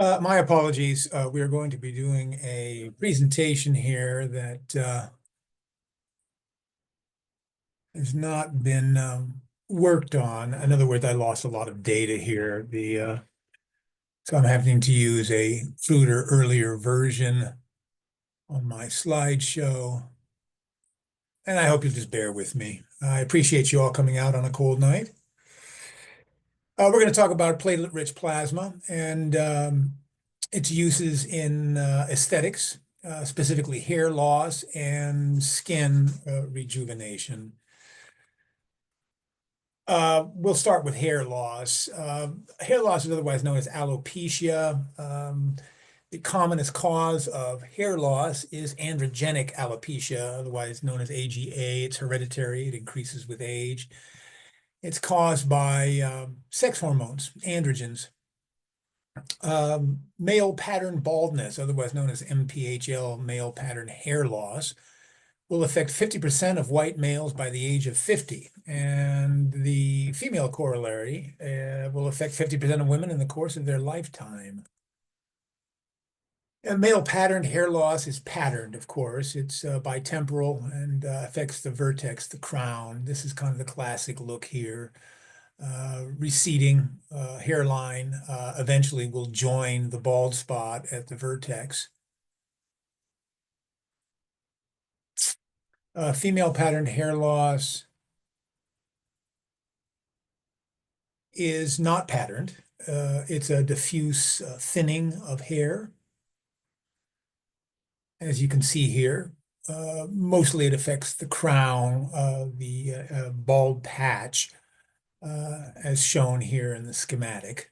My apologies. We are going to be doing a presentation here that has not been worked on. In other words, I lost a lot of data here. So I'm having to use a cruder, earlier version on my slideshow. And I hope you'll just bear with me. I appreciate you all coming out on a cold night. We're going to talk about platelet-rich plasma and its uses in aesthetics, specifically hair loss and skin rejuvenation. We'll start with hair loss. Hair loss is otherwise known as alopecia. The commonest cause of hair loss is androgenic alopecia, otherwise known as AGA. It's hereditary. It increases with age. It's caused by sex hormones, androgens. Male pattern baldness, otherwise known as MPHL, male pattern hair loss, will affect 50% of white males by the age of 50. And the female corollary will affect 50% of women in the course of their lifetime. Male patterned hair loss is patterned, of course. It's bitemporal and affects the vertex, the crown. This is kind of the classic look here. Receding hairline eventually will join the bald spot at the vertex. Female patterned hair loss is not patterned. It's a diffuse thinning of hair. As you can see here, mostly it affects the crown, the bald patch, as shown here in the schematic.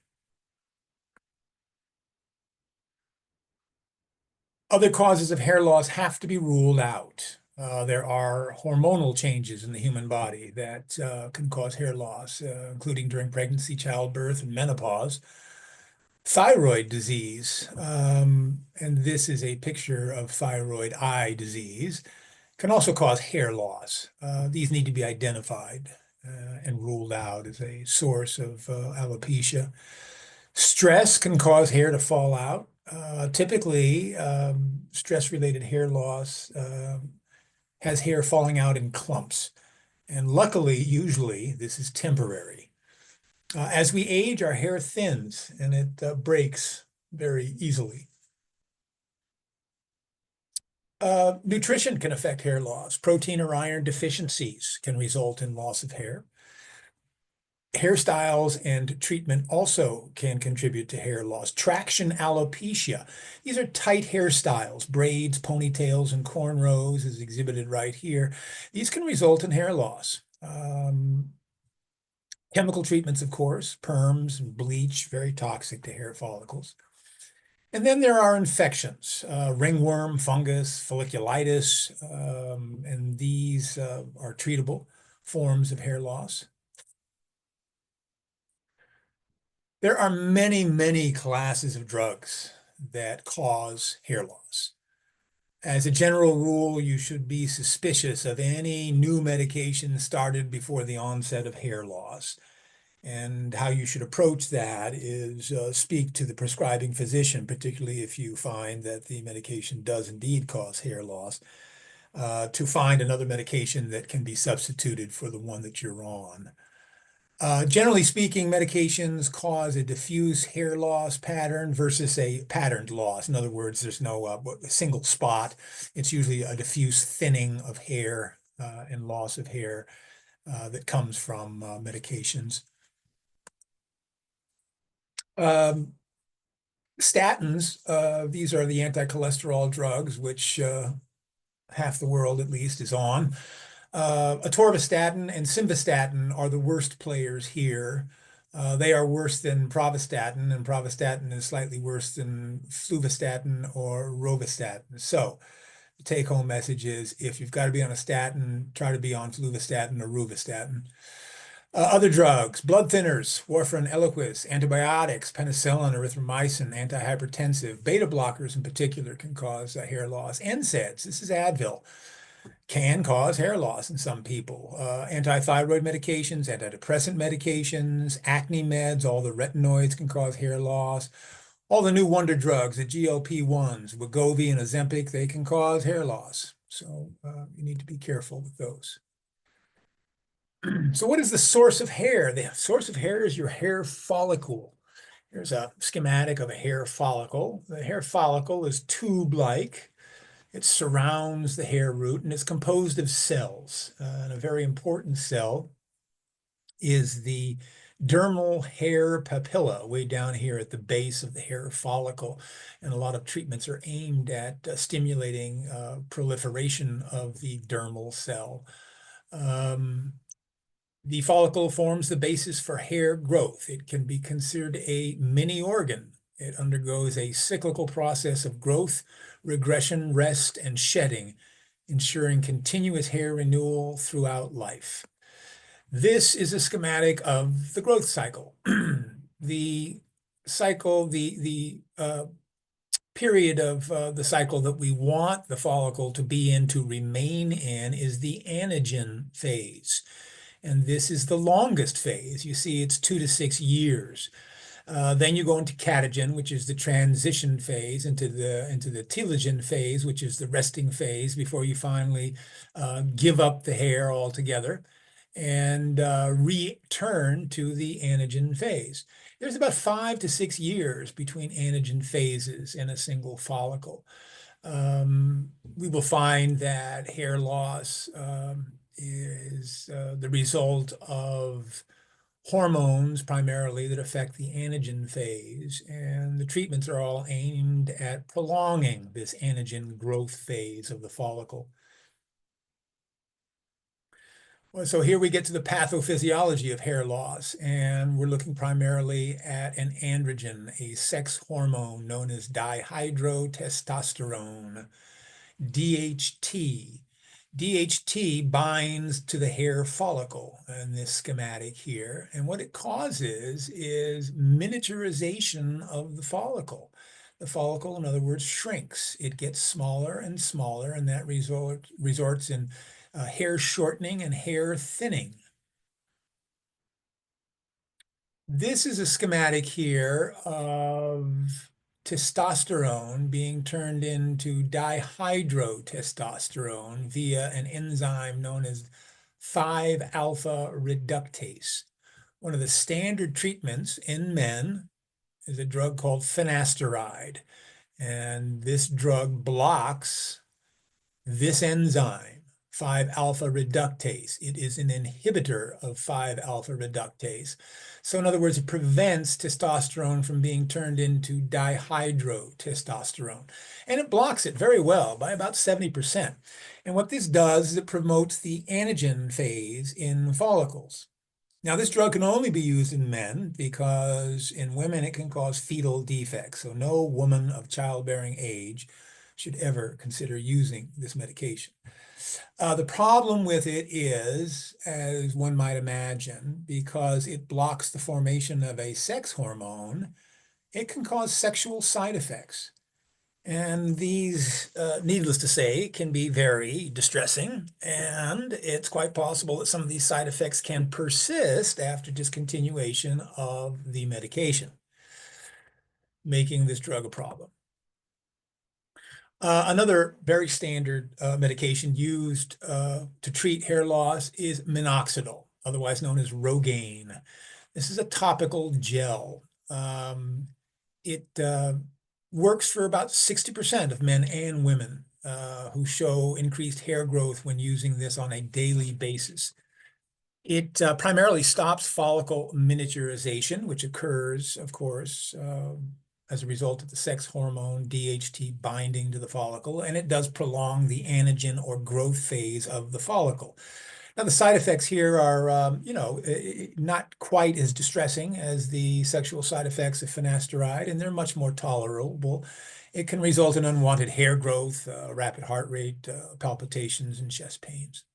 Other causes of hair loss have to be ruled out. There are hormonal changes in the human body that can cause hair loss, including during pregnancy, childbirth, and menopause. Thyroid disease, and this is a picture of thyroid eye disease, can also cause hair loss. These need to be identified and ruled out as a source of alopecia. Stress can cause hair to fall out. Typically, stress-related hair loss has hair falling out in clumps. And luckily, usually, this is temporary. As we age, our hair thins and it breaks very easily. Nutrition can affect hair loss. Protein or iron deficiencies can result in loss of hair. Hairstyles and treatment also can contribute to hair loss. Traction alopecia. These are tight hairstyles, braids, ponytails, and cornrows, as exhibited right here. These can result in hair loss. Chemical treatments, of course, perms and bleach, very toxic to hair follicles. And then there are infections, ringworm, fungus, folliculitis, and these are treatable forms of hair loss. There are many, many classes of drugs that cause hair loss. As a general rule, you should be suspicious of any new medication started before the onset of hair loss. And how you should approach that is speak to the prescribing physician, particularly if you find that the medication does indeed cause hair loss, to find another medication that can be substituted for the one that you're on. Generally speaking, medications cause a diffuse hair loss pattern versus a patterned loss. In other words, there's no single spot. It's usually a diffuse thinning of hair and loss of hair that comes from medications. Statins, these are the anti-cholesterol drugs, which half the world at least is on. Atorvastatin and simvastatin are the worst players here. They are worse than pravastatin, and pravastatin is slightly worse than fluvastatin or rovastatin. So the take-home message is, if you've got to be on a statin, try to be on fluvastatin or rovastatin. Other drugs, blood thinners, warfarin, Eliquis, antibiotics, penicillin, erythromycin, antihypertensive, beta blockers in particular can cause hair loss. NSAIDs, this is Advil, can cause hair loss in some people. Anti-thyroid medications, antidepressant medications, acne meds, all the retinoids can cause hair loss. All the new wonder drugs, the GLP-1s, Wegovy and Ozempic, they can cause hair loss. So you need to be careful with those. So what is the source of hair? The source of hair is your hair follicle. Here's a schematic of a hair follicle. The hair follicle is tube-like. It surrounds the hair root, and it's composed of cells. And a very important cell is the dermal hair papilla, way down here at the base of the hair follicle. And a lot of treatments are aimed at stimulating proliferation of the dermal cell. The follicle forms the basis for hair growth. It can be considered a mini organ. It undergoes a cyclical process of growth, regression, rest, and shedding, ensuring continuous hair renewal throughout life. This is a schematic of the growth cycle. The cycle, the period of the cycle that we want the follicle to be in, to remain in, is the anagen phase. And this is the longest phase. You see, it's 2 to 6 years. Then you go into catagen, which is the transition phase, into the telogen phase, which is the resting phase, before you finally give up the hair altogether and return to the anagen phase. There's about 5 to 6 years between anagen phases in a single follicle. We will find that hair loss is the result of hormones primarily that affect the anagen phase, and the treatments are all aimed at prolonging this anagen growth phase of the follicle. Well, so here we get to the pathophysiology of hair loss, and we're looking primarily at an androgen, a sex hormone known as dihydrotestosterone, DHT. DHT binds to the hair follicle in this schematic here, and what it causes is miniaturization of the follicle. The follicle, in other words, shrinks. It gets smaller and smaller, and that results in hair shortening and hair thinning. This is a schematic here of testosterone being turned into dihydrotestosterone via an enzyme known as 5-alpha reductase. One of the standard treatments in men is a drug called finasteride, and this drug blocks this enzyme, 5-alpha reductase. It is an inhibitor of 5-alpha reductase. So in other words, it prevents testosterone from being turned into dihydrotestosterone. And it blocks it very well by about 70%. And what this does is it promotes the anagen phase in follicles. Now, this drug can only be used in men because in women it can cause fetal defects. So no woman of childbearing age should ever consider using this medication. The problem with it is, as one might imagine, because it blocks the formation of a sex hormone, it can cause sexual side effects. And these, needless to say, can be very distressing. And it's quite possible that some of these side effects can persist after discontinuation of the medication, making this drug a problem. Another very standard medication used to treat hair loss is minoxidil, otherwise known as Rogaine. This is a topical gel. It works for about 60% of men and women who show increased hair growth when using this on a daily basis. It primarily stops follicle miniaturization, which occurs, of course, as a result of the sex hormone DHT binding to the follicle, and it does prolong the anagen or growth phase of the follicle. Now, the side effects here are, not quite as distressing as the sexual side effects of finasteride, and they're much more tolerable. It can result in unwanted hair growth, rapid heart rate, palpitations, and chest pains.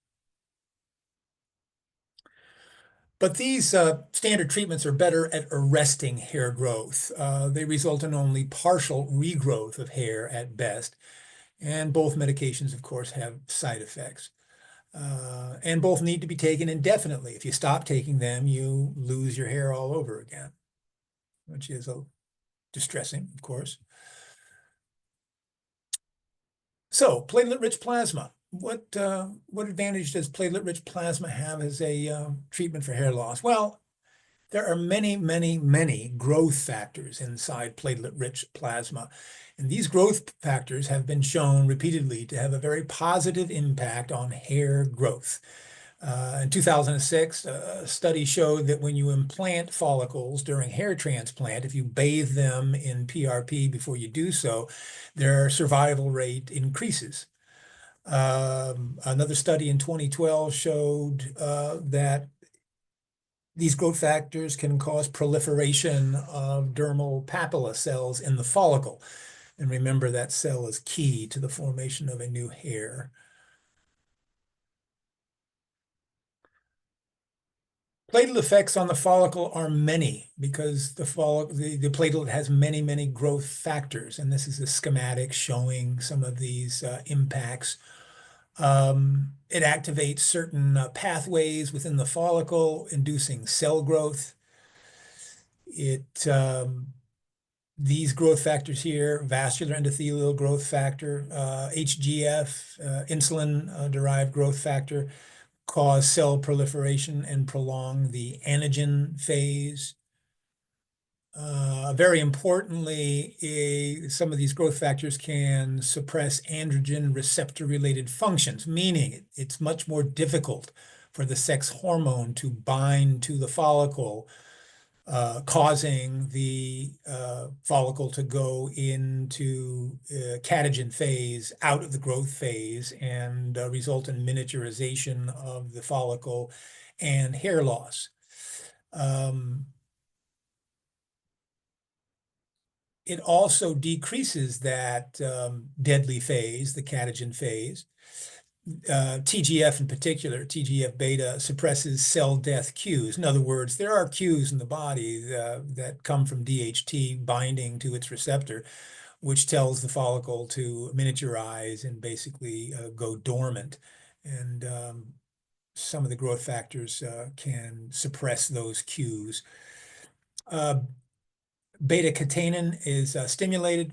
But these standard treatments are better at arresting hair growth. They result in only partial regrowth of hair at best. And both medications, of course, have side effects. And both need to be taken indefinitely. If you stop taking them, you lose your hair all over again, which is distressing, of course. So platelet-rich plasma. What advantage does platelet-rich plasma have as a treatment for hair loss? Well, there are many, many, many growth factors inside platelet-rich plasma. And these growth factors have been shown repeatedly to have a very positive impact on hair growth. In 2006, a study showed that when you implant follicles during hair transplant, if you bathe them in PRP before you do so, their survival rate increases. Another study in 2012 showed that these growth factors can cause proliferation of dermal papilla cells in the follicle. And remember, that cell is key to the formation of a new hair. Platelet effects on the follicle are many because the platelet has many, many growth factors. And this is a schematic showing some of these impacts. It activates certain pathways within the follicle, inducing cell growth. These growth factors here, vascular endothelial growth factor, HGF, insulin-derived growth factor, cause cell proliferation and prolong the anagen phase. Very importantly, some of these growth factors can suppress androgen receptor-related functions, meaning it's much more difficult for the sex hormone to bind to the follicle, causing the follicle to go into catagen phase, out of the growth phase, and result in miniaturization of the follicle and hair loss. It also decreases that deadly phase, the catagen phase. TGF in particular, TGF beta, suppresses cell death cues. In other words, there are cues in the body that come from DHT binding to its receptor, which tells the follicle to miniaturize and basically go dormant. And some of the growth factors can suppress those cues. Beta-catenin is stimulated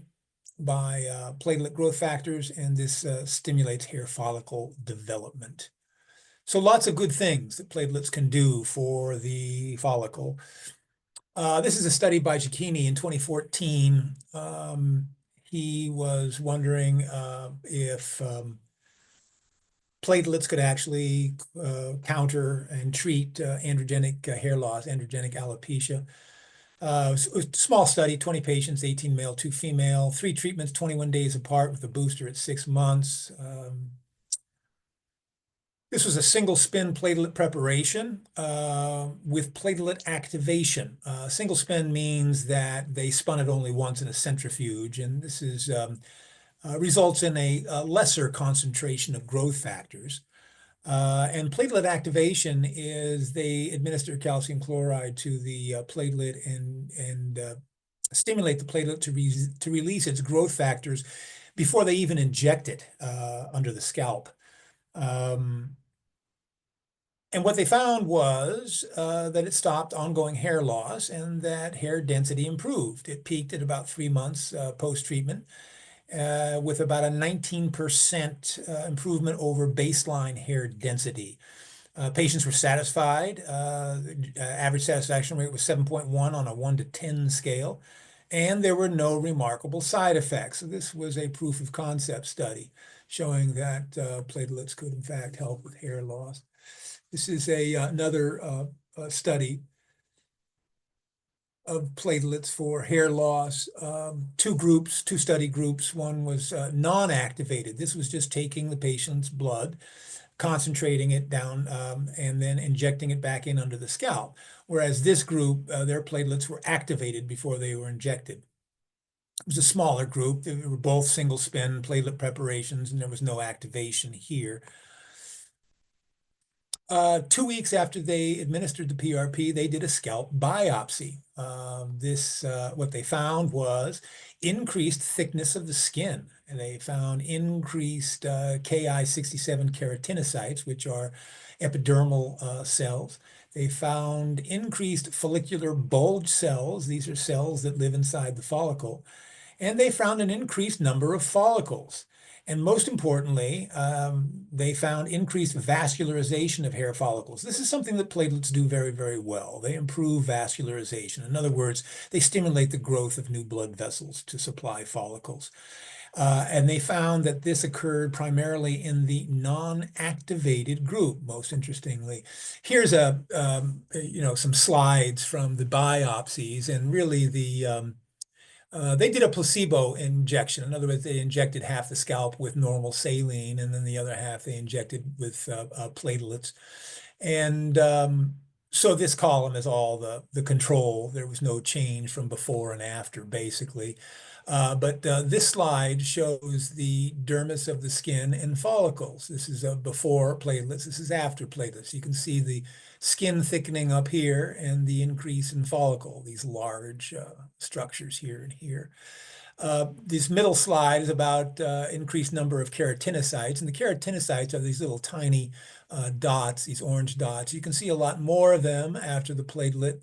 by platelet growth factors, and this stimulates hair follicle development. So lots of good things that platelets can do for the follicle. This is a study by Giacchini in 2014. He was wondering if platelets could actually counter and treat androgenic hair loss, androgenic alopecia. A small study, 20 patients, 18 male, 2 female, 3 treatments, 21 days apart with a booster at 6 months. This was a single spin platelet preparation with platelet activation. Single spin means that they spun it only once in a centrifuge, and this is results in a lesser concentration of growth factors. And platelet activation is they administer calcium chloride to the platelet and stimulate the platelet to release its growth factors before they even inject it under the scalp. And what they found was that it stopped ongoing hair loss and that hair density improved. It peaked at about 3 months post-treatment. With about a 19% improvement over baseline hair density. Patients were satisfied. Average satisfaction rate was 7.1 on a 1 to 10 scale, and there were no remarkable side effects. So this was a proof of concept study showing that platelets could in fact help with hair loss. This is another study of platelets for hair loss. 2 study groups. One was non-activated. This was just taking the patient's blood, concentrating it down, and then injecting it back in under the scalp. Whereas this group, their platelets were activated before they were injected. It was a smaller group. They were both single spin platelet preparations, and there was no activation here. 2 weeks after they administered the PRP, they did a scalp biopsy. What they found was increased thickness of the skin, and they found increased Ki-67 keratinocytes, which are epidermal cells. They found increased follicular bulge cells. These are cells that live inside the follicle. And they found an increased number of follicles. And most importantly, they found increased vascularization of hair follicles. This is something that platelets do very, very well. They improve vascularization. In other words, they stimulate the growth of new blood vessels to supply follicles. And they found that this occurred primarily in the non-activated group, most interestingly. Here's some slides from the biopsies, and really they did a placebo injection. In other words, they injected half the scalp with normal saline, and then the other half they injected with platelets. And so this column is all the control. There was no change from before and after, basically. But this slide shows the dermis of the skin and follicles. This is before platelets. This is after platelets. You can see the skin thickening up here and the increase in follicle, these large structures here and here. This middle slide is about increased number of keratinocytes, and the keratinocytes are these little tiny dots, these orange dots. You can see a lot more of them after the platelet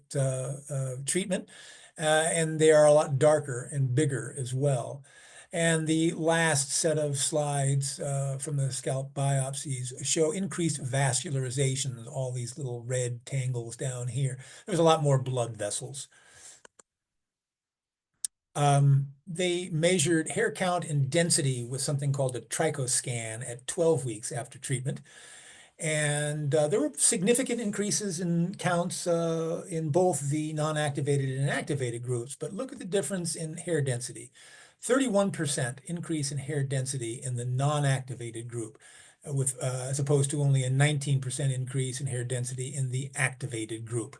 treatment, and they are a lot darker and bigger as well. And the last set of slides from the scalp biopsies show increased vascularization, all these little red tangles down here. There's a lot more blood vessels. They measured hair count and density with something called a trichoscan at 12 weeks after treatment. And there were significant increases in counts in both the non-activated and activated groups. But look at the difference in hair density. 31% increase in hair density in the non-activated group, as opposed to only a 19% increase in hair density in the activated group.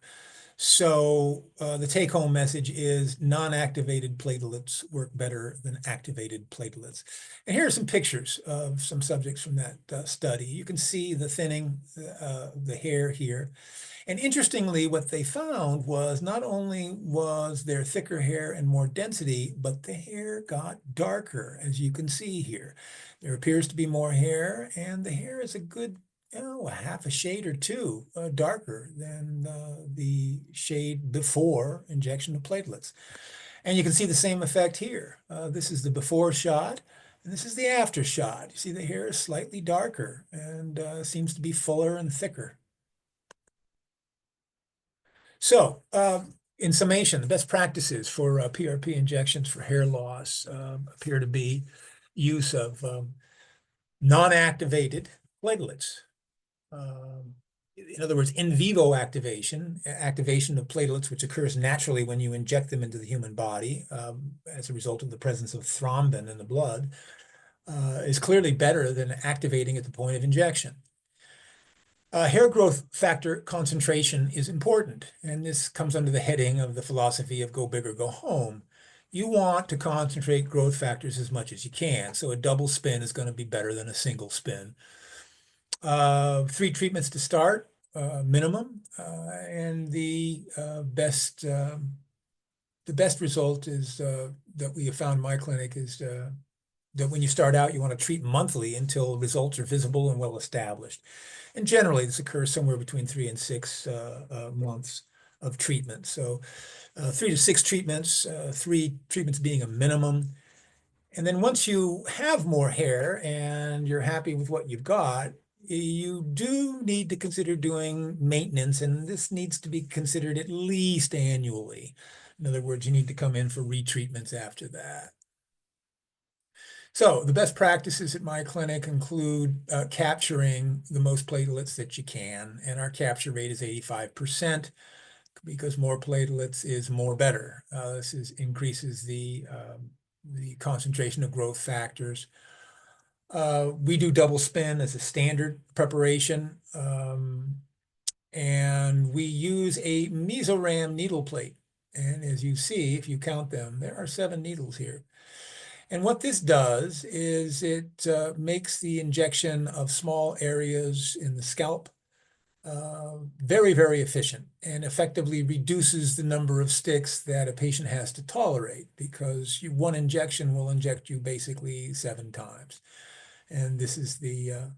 So the take-home message is non-activated platelets work better than activated platelets. And here are some pictures of some subjects from that study. You can see the thinning, the hair here. And interestingly, what they found was not only was there thicker hair and more density, but the hair got darker, as you can see here. There appears to be more hair, and the hair is a good a half a shade or two darker than the shade before injection of platelets. And you can see the same effect here. This is the before shot, and this is the after shot. You see the hair is slightly darker and seems to be fuller and thicker. So in summation, the best practices for PRP injections for hair loss appear to be use of non-activated platelets. In other words, in vivo activation of platelets, which occurs naturally when you inject them into the human body as a result of the presence of thrombin in the blood, is clearly better than activating at the point of injection. Hair growth factor concentration is important, and this comes under the heading of the philosophy of go big or go home. You want to concentrate growth factors as much as you can, so a double spin is going to be better than a single spin. 3 treatments to start, minimum, and the best result is that we have found in my clinic is that when you start out, you want to treat monthly until results are visible and well established. And generally, this occurs somewhere between 3 and 6 months of treatment. So 3 to 6 treatments, 3 treatments being a minimum. And then once you have more hair and you're happy with what you've got, you do need to consider doing maintenance, and this needs to be considered at least annually. In other words, you need to come in for retreatments after that. So the best practices at my clinic include capturing the most platelets that you can, and our capture rate is 85%, because more platelets is more better. This increases the concentration of growth factors. We do double spin as a standard preparation, and we use a mesoram needle plate. And as you see, if you count them, there are 7 needles here. And what this does is it makes the injection of small areas in the scalp very, very efficient, and effectively reduces the number of sticks that a patient has to tolerate, because one injection will inject you basically 7 times. And this is the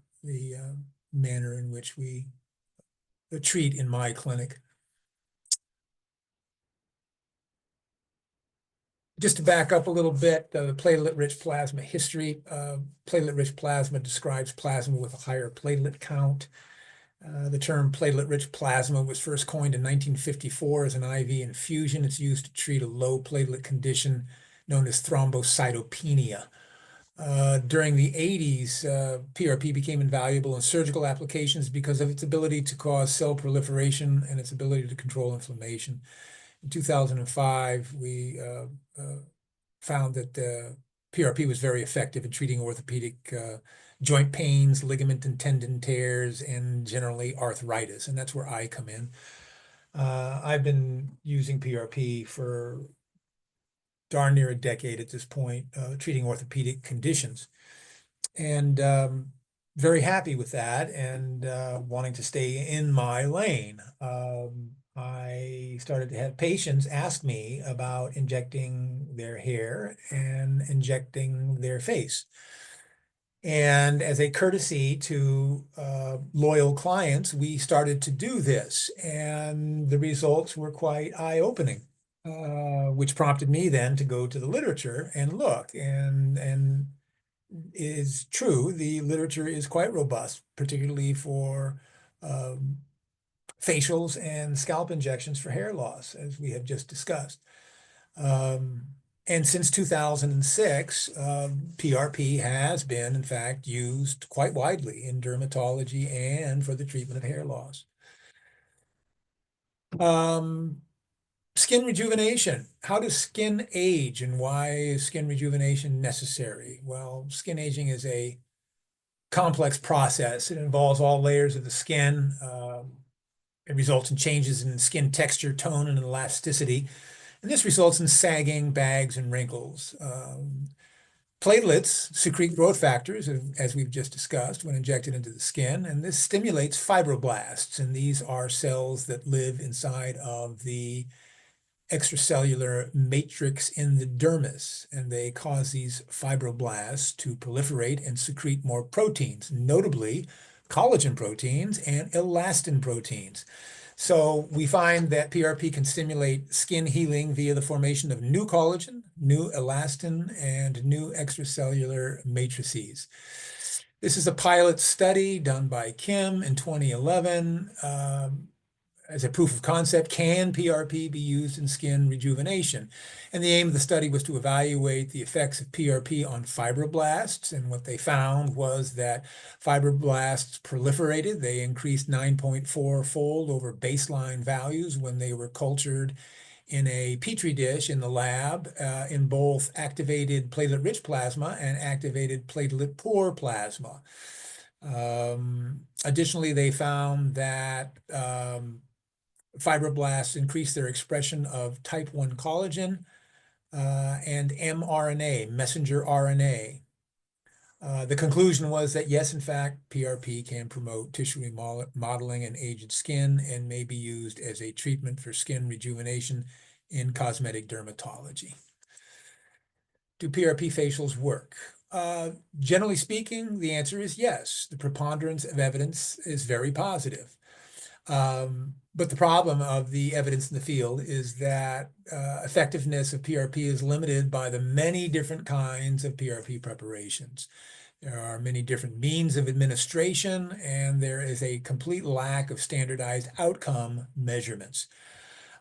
manner in which we treat in my clinic. Just to back up a little bit, the platelet-rich plasma history. Platelet-rich plasma describes plasma with a higher platelet count. The term platelet-rich plasma was first coined in 1954 as an IV infusion. It's used to treat a low platelet condition known as thrombocytopenia. During the 80s, PRP became invaluable in surgical applications because of its ability to cause cell proliferation and its ability to control inflammation. In 2005, we found that PRP was very effective in treating orthopedic joint pains, ligament and tendon tears, and generally arthritis, and that's where I come in. I've been using PRP for darn near a decade at this point, treating orthopedic conditions, and very happy with that, and wanting to stay in my lane. I started to have patients ask me about injecting their hair and injecting their face. And as a courtesy to loyal clients, we started to do this, and the results were quite eye-opening, which prompted me then to go to the literature and look. And is true, the literature is quite robust, particularly for facials and scalp injections for hair loss, as we have just discussed. And since 2006, PRP has been, in fact, used quite widely in dermatology and for the treatment of hair loss. Skin rejuvenation. How does skin age, and why is skin rejuvenation necessary? Well, skin aging is a complex process. It involves all layers of the skin. It results in changes in skin texture, tone, and elasticity. And this results in sagging, bags, and wrinkles. Platelets secrete growth factors, as we've just discussed, when injected into the skin, and this stimulates fibroblasts. And these are cells that live inside of the extracellular matrix in the dermis, and they cause these fibroblasts to proliferate and secrete more proteins, notably collagen proteins and elastin proteins. So we find that PRP can stimulate skin healing via the formation of new collagen, new elastin, and new extracellular matrices. This is a pilot study done by Kim in 2011. As a proof of concept, can PRP be used in skin rejuvenation? And the aim of the study was to evaluate the effects of PRP on fibroblasts. And what they found was that fibroblasts proliferated. They increased 9.4-fold over baseline values when they were cultured in a petri dish in the lab in both activated platelet-rich plasma and activated platelet-poor plasma. Additionally, they found that fibroblasts increase their expression of type 1 collagen and mRNA, messenger RNA. The conclusion was that yes, in fact, PRP can promote tissue remodeling in aged skin and may be used as a treatment for skin rejuvenation in cosmetic dermatology. Do PRP facials work? Generally speaking, the answer is yes. The preponderance of evidence is very positive. But the problem of the evidence in the field is that effectiveness of PRP is limited by the many different kinds of PRP preparations. There are many different means of administration, and there is a complete lack of standardized outcome measurements.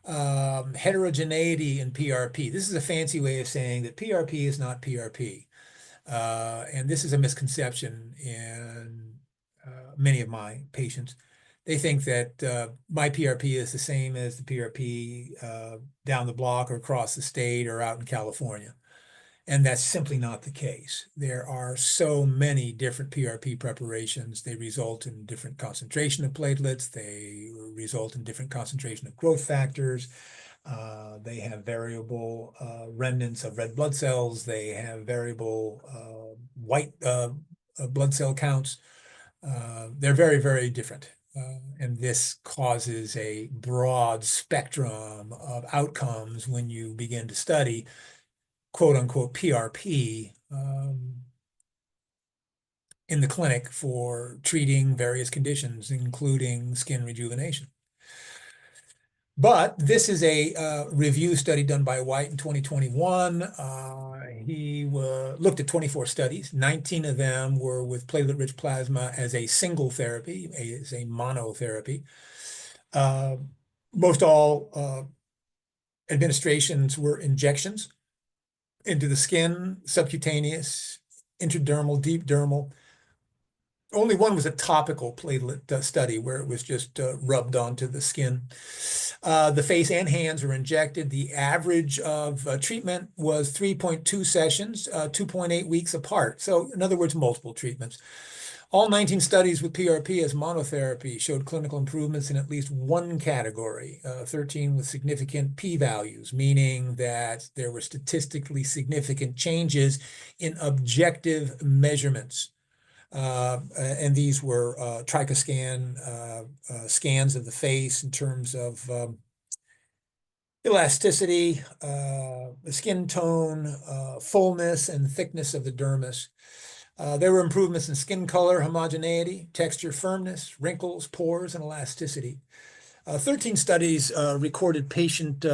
Heterogeneity in PRP. This is a fancy way of saying that PRP is not PRP. And this is a misconception in many of my patients. They think that my PRP is the same as the PRP down the block or across the state or out in California. And that's simply not the case. There are so many different PRP preparations. They result in different concentration of platelets. They result in different concentration of growth factors. They have variable remnants of red blood cells. They have variable white blood cell counts. They're very, very different. And this causes a broad spectrum of outcomes when you begin to study quote unquote PRP in the clinic for treating various conditions, including skin rejuvenation. But this is a review study done by White in 2021. He looked at 24 studies. 19 of them were with platelet-rich plasma as a single therapy, as a monotherapy. Most all administrations were injections into the skin, subcutaneous, intradermal, deep dermal. Only one was a topical platelet study where it was just rubbed onto the skin. The face and hands were injected. The average of treatment was 3.2 sessions, 2.8 weeks apart. So in other words, multiple treatments. All 19 studies with PRP as monotherapy showed clinical improvements in at least one category, 13 with significant p-values, meaning that there were statistically significant changes in objective measurements. And these were trichoscan scans of the face in terms of elasticity, skin tone, fullness, and thickness of the dermis. There were improvements in skin color, homogeneity, texture, firmness, wrinkles, pores, and elasticity. 13 studies recorded patient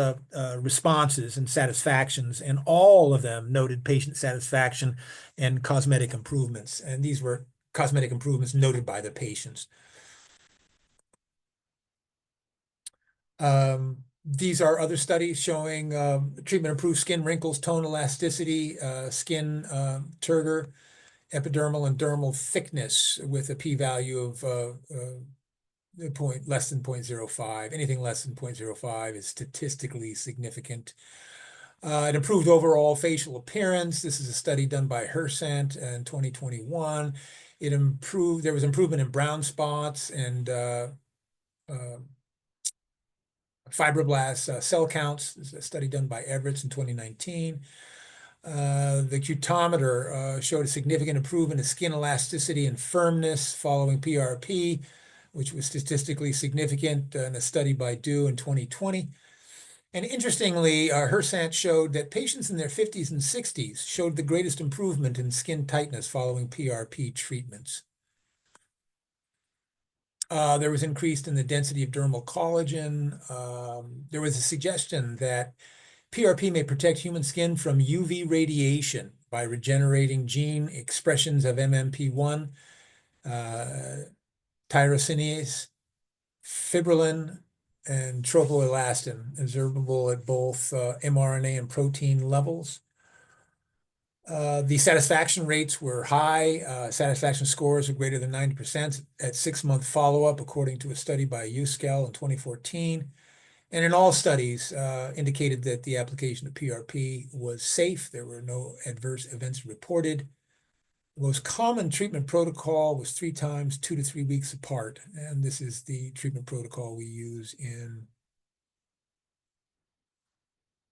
responses and satisfactions, and all of them noted patient satisfaction and cosmetic improvements. And these were cosmetic improvements noted by the patients. These are other studies showing treatment improved skin wrinkles, tone, elasticity, skin turgor, epidermal and dermal thickness with a p-value of less than 0.05. Anything less than 0.05 is statistically significant. It improved overall facial appearance. This is a study done by Hersant in 2021. There was improvement in brown spots and fibroblast cell counts. This is a study done by Everett in 2019. The cutometer showed a significant improvement in skin elasticity and firmness following PRP, which was statistically significant in a study by Dew in 2020. And interestingly, Hersant showed that patients in their 50s and 60s showed the greatest improvement in skin tightness following PRP treatments. There was increased in the density of dermal collagen. There was a suggestion that PRP may protect human skin from UV radiation by regenerating gene expressions of MMP1, tyrosinase, fibrillin, and tropoelastin, observable at both mRNA and protein levels. The satisfaction rates were high. Satisfaction scores are greater than 90% at 6-month follow-up, according to a study by USCAL in 2014. And in all studies indicated that the application of PRP was safe. There were no adverse events reported. The most common treatment protocol was 3 times, 2 to 3 weeks apart. And this is the treatment protocol we use in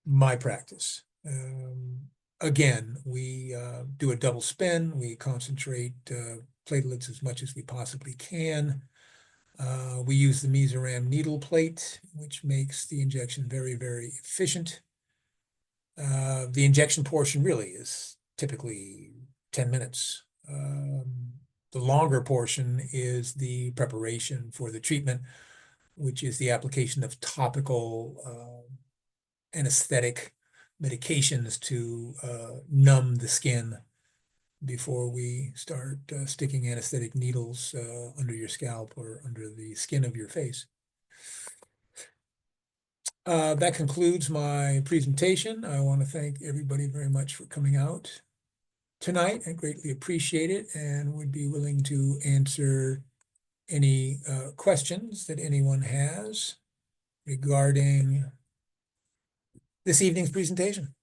my practice. Again, we do a double spin. We concentrate platelets as much as we possibly can. We use the Mesoram needle plate, which makes the injection very, very efficient. The injection portion really is typically 10 minutes. The longer portion is the preparation for the treatment, which is the application of topical anesthetic medications to numb the skin before we start sticking anesthetic needles under your scalp or under the skin of your face. That concludes my presentation. I want to thank everybody very much for coming out tonight. I greatly appreciate it and would be willing to answer any questions that anyone has regarding this evening's presentation.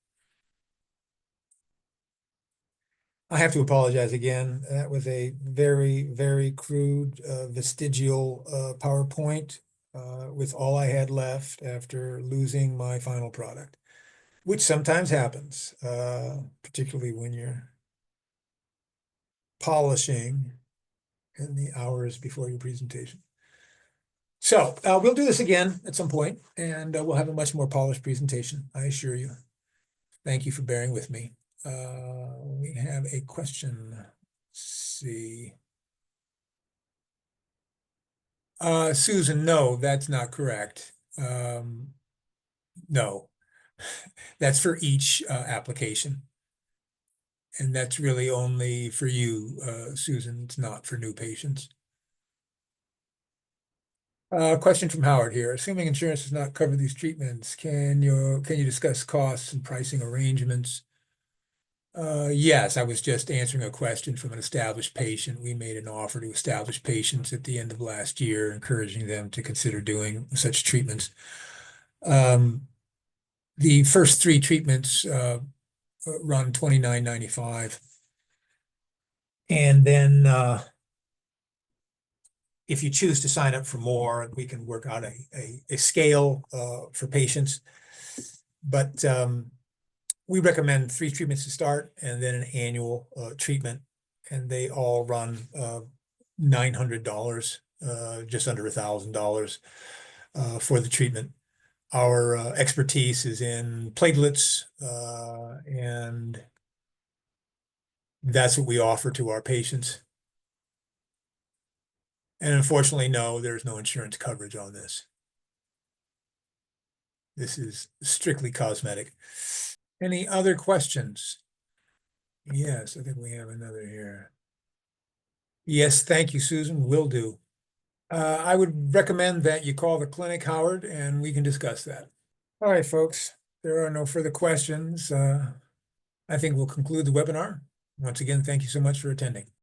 I have to apologize again. That was a very, very crude vestigial PowerPoint with all I had left after losing my final product, which sometimes happens, particularly when you're polishing in the hours before your presentation. So we'll do this again at some point, and we'll have a much more polished presentation, I assure you. Thank you for bearing with me. We have a question. see. Susan, no, that's not correct. No, that's for each application. And that's really only for you, Susan. It's not for new patients. Question from Howard here. Assuming insurance does not cover these treatments, can you discuss costs and pricing arrangements? Yes, I was just answering a question from an established patient. We made an offer to established patients at the end of last year, encouraging them to consider doing such treatments. The first 3 treatments run $29.95. And then if you choose to sign up for more, we can work out a scale for patients. But we recommend 3 treatments to start and then an annual treatment. And they all run $900, just under $1,000 for the treatment. Our expertise is in platelets, and that's what we offer to our patients. And unfortunately, no, there's no insurance coverage on this. This is strictly cosmetic. Any other questions? Yes, I think we have another here. Yes, thank you, Susan. Will do. I would recommend that you call the clinic, Howard, and we can discuss that. All right, folks, there are no further questions. I think we'll conclude the webinar. Once again, thank you so much for attending.